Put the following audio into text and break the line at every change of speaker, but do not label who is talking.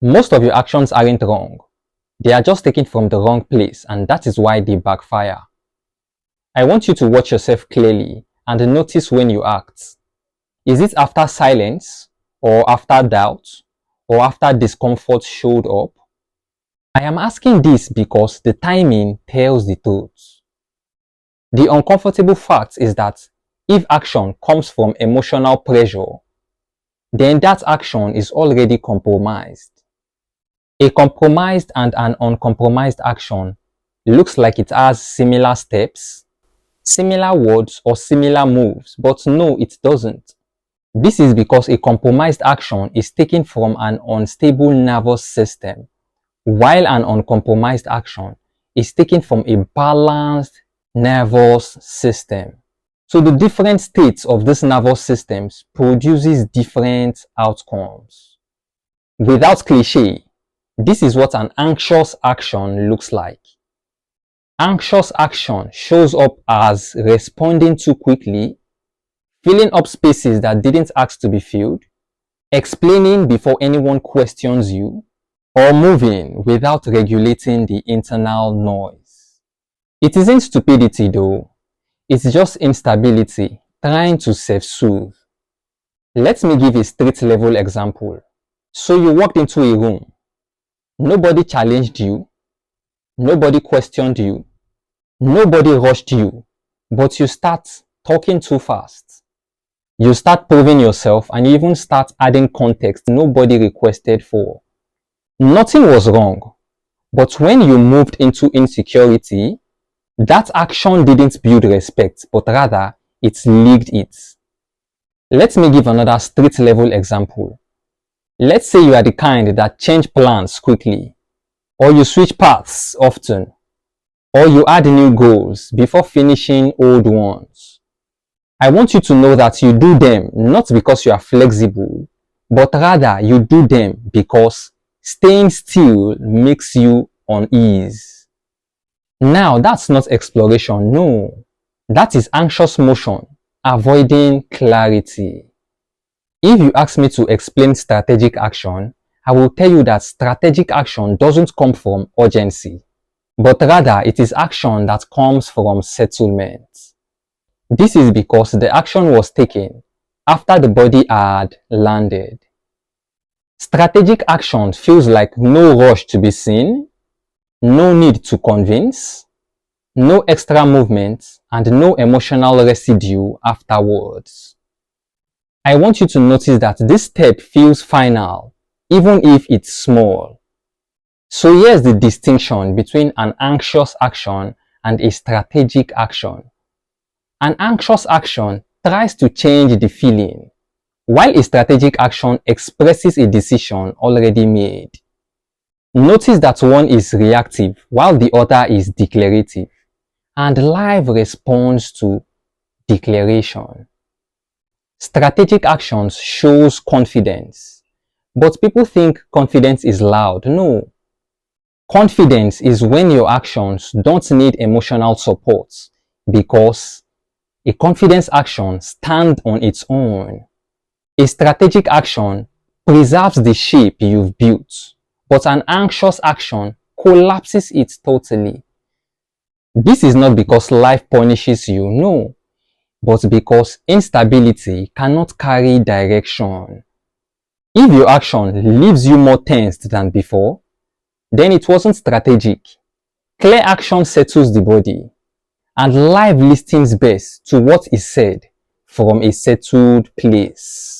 Most of your actions aren't wrong. They are just taken from the wrong place, and that is why they backfire. I want you to watch yourself clearly and notice when you act. Is it after silence, or after doubt, or after discomfort showed up? I am asking this because the timing tells the truth. The uncomfortable fact is that if action comes from emotional pressure, then that action is already compromised. A compromised and an uncompromised action looks like it has similar steps, similar words, or similar moves, but no, it doesn't. This is because a compromised action is taken from an unstable nervous system, while an uncompromised action is taken from a balanced nervous system. So the different states of these nervous systems produces different outcomes. Without cliche, this is what an anxious action looks like. Anxious action shows up as responding too quickly, filling up spaces that didn't ask to be filled, explaining before anyone questions you, or moving without regulating the internal noise. It isn't stupidity though, it's just instability trying to self-soothe. Let me give a street-level example. So you walked into a room. Nobody challenged you, nobody questioned you, nobody rushed you, but you start talking too fast. You start proving yourself and you even start adding context nobody requested for. Nothing was wrong, but when you moved into insecurity, that action didn't build respect, but rather it leaked it. Let me give another street level example. Let's say you are the kind that change plans quickly, or you switch paths often, or you add new goals before finishing old ones. I want you to know that you do them not because you are flexible, but rather you do them because staying still makes you unease. Now that's not exploration, no. That is anxious motion, avoiding clarity. If you ask me to explain strategic action, I will tell you that strategic action doesn't come from urgency, but rather it is action that comes from settlement. This is because the action was taken after the body had landed. Strategic action feels like no rush to be seen, no need to convince, no extra movement, and no emotional residue afterwards. I want you to notice that this step feels final, even if it's small. So here's the distinction between an anxious action and a strategic action. An anxious action tries to change the feeling, while a strategic action expresses a decision already made. Notice that one is reactive while the other is declarative, and life responds to declaration. Strategic actions shows confidence, but people think confidence is loud. No. Confidence is when your actions don't need emotional support because a confidence action stands on its own. A strategic action preserves the shape you've built, but an anxious action collapses it totally. This is not because life punishes you, no, but because instability cannot carry direction. If your action leaves you more tensed than before, then it wasn't strategic. Clear action settles the body, and life listens best to what is said from a settled place.